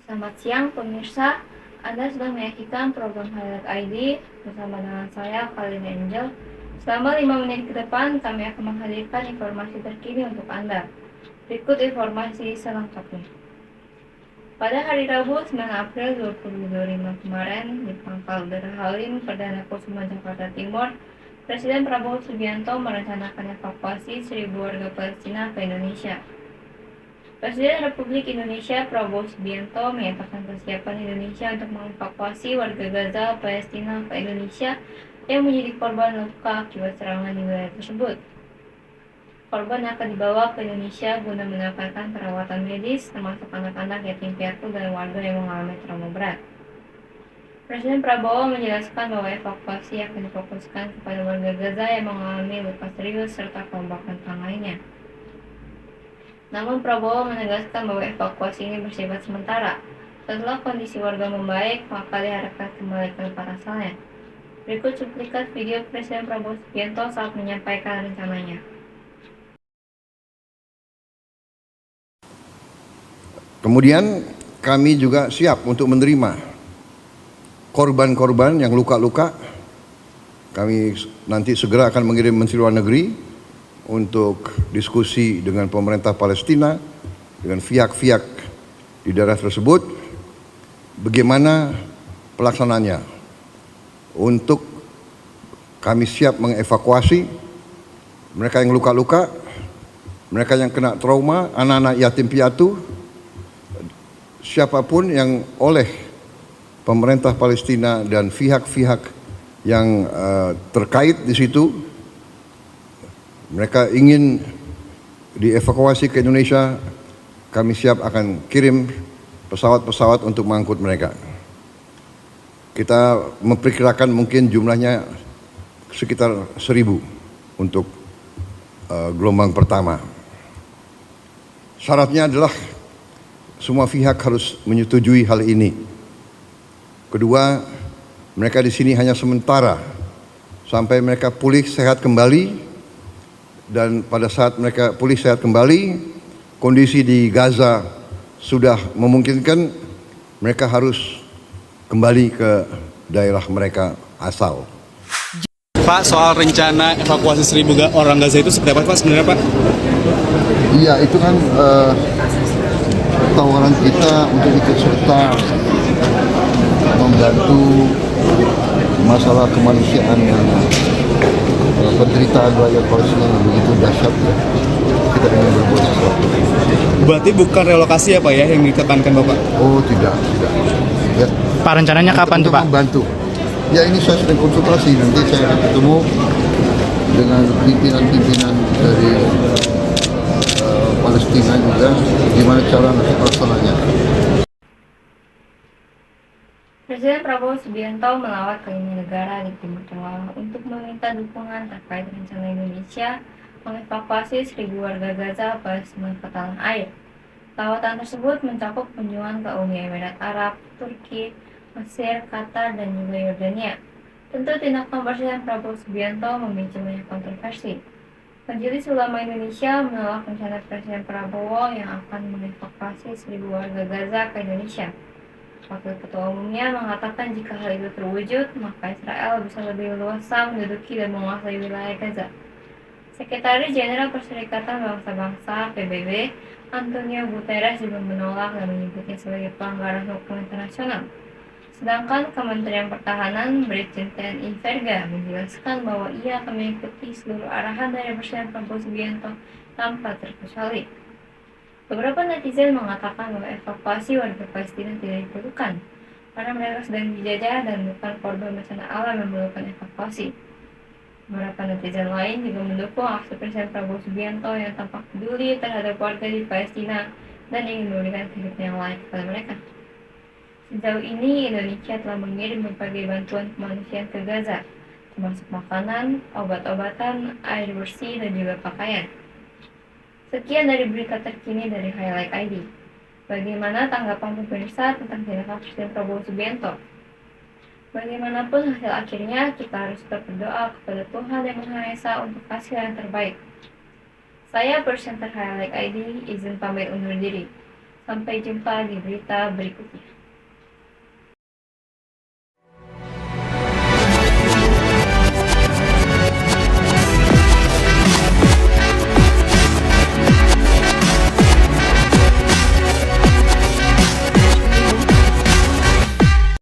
Selamat siang pemirsa, Anda sedang menyaksikan program Highlight ID bersama dengan saya, Kalina Angel. Selama 5 menit ke depan, kami akan menghadirkan informasi terkini untuk Anda. Berikut informasi selengkapnya. Pada hari Rabu 9 April 2025 kemarin, di Pangkal Udara Halim, Perdana Kusuma Jakarta Timur, Presiden Prabowo Subianto merencanakan evakuasi 1.000 warga Palestina ke Indonesia. Presiden Republik Indonesia Prabowo Subianto menyatakan kesiapan Indonesia untuk mengevakuasi warga Gaza Palestina ke Indonesia yang menjadi korban luka akibat serangan di wilayah tersebut. Korban akan dibawa ke Indonesia guna mendapatkan perawatan medis, termasuk anak-anak yatim piatu dan warga yang mengalami trauma berat. Presiden Prabowo menjelaskan bahwa evakuasi akan difokuskan kepada warga Gaza yang mengalami luka serius serta kelompok rentan lainnya. Namun Prabowo menegaskan bahwa evakuasi ini bersifat sementara. Setelah kondisi warga membaik, maka diharapkan kembali ke tempat asalnya. Berikut cuplikan video Presiden Prabowo Subianto saat menyampaikan rencananya. Kemudian kami juga siap untuk menerima korban-korban yang luka-luka. Kami nanti segera akan mengirim Menteri Luar Negeri untuk diskusi dengan pemerintah Palestina, dengan pihak-pihak di daerah tersebut, bagaimana pelaksanaannya. Untuk kami siap mengevakuasi mereka yang luka-luka, mereka yang kena trauma, anak-anak yatim piatu, siapapun yang oleh pemerintah Palestina dan pihak-pihak yang terkait di situ, mereka ingin dievakuasi ke Indonesia, kami siap akan kirim pesawat-pesawat untuk mengangkut mereka. Kita memperkirakan mungkin jumlahnya sekitar 1.000 untuk gelombang pertama. Syaratnya adalah semua pihak harus menyetujui hal ini. Kedua, mereka di sini hanya sementara sampai mereka pulih sehat kembali, dan pada saat mereka pulih sehat kembali, kondisi di Gaza sudah memungkinkan, mereka harus kembali ke daerah mereka asal. Pak, soal rencana evakuasi 1.000 orang Gaza itu seperti apa Pak sebenarnya Pak? Iya, itu kan tawaran kita untuk ikut serta membantu masalah kemanusiaan yang penderitaan rakyat Palestina yang begitu dahsyat, ya. Kita ingin berbuat sesuatu. Berarti bukan relokasi ya Pak ya yang ditekankan Bapak? Oh tidak. Ya. Pak, rencananya kapan tuh Pak? Membantu. Ya, ini saya sedang konsultasi, nanti saya akan ketemu dengan pimpinan-pimpinan dari Palestina juga, gimana cara nanti pelaksananya. Presiden Prabowo Subianto melawat ke 5 negara di Timur Tengah untuk meminta dukungan terkait rencana Indonesia mengevakuasi 1.000 warga Gaza Palestina ke tanah air. Lawatan tersebut mencakup kunjungan ke Uni Emirat Arab, Turki, Mesir, Qatar, dan juga Yordania. Tentu tindakan Presiden Prabowo Subianto memicu banyak kontroversi. Majelis Ulama Indonesia menolak rencana Presiden Prabowo yang akan mengevakuasi 1.000 warga Gaza ke Indonesia. Wakil Ketua Umumnya mengatakan jika hal itu terwujud, maka Israel bisa lebih leluasa menduduki dan menguasai wilayah Gaza. Sekretaris Jenderal Perserikatan Bangsa-Bangsa (PBB) Antonio Guterres juga menolak dan menyebutnya sebagai pelanggaran hukum internasional. Sedangkan Kementerian Pertahanan Brigjen TNI Verga menjelaskan bahwa ia akan mengikuti seluruh arahan dari Presiden Prabowo Subianto tanpa terkecuali. Beberapa netizen mengatakan bahwa evakuasi warga Palestina tidak diperlukan karena mereka sedang dijajah dan bukan korban bencana alam yang memerlukan evakuasi. Beberapa netizen lain juga mendukung aksi Presiden Prabowo Subianto yang tampak peduli terhadap warga di Palestina dan ingin memberikan kehidupan yang layak kepada mereka. Sejauh ini, Indonesia telah mengirim berbagai bantuan kemanusiaan ke Gaza, termasuk makanan, obat-obatan, air bersih, dan juga pakaian. Sekian dari berita terkini dari Highlight ID. Bagaimana tanggapan pemirsa tentang tindakan Presiden Prabowo Subianto? Bagaimanapun hasil akhirnya, kita harus tetap berdoa kepada Tuhan Yang Maha Esa untuk hasil yang terbaik. Saya presenter Highlight ID, izin pamit undur diri. Sampai jumpa di berita berikutnya.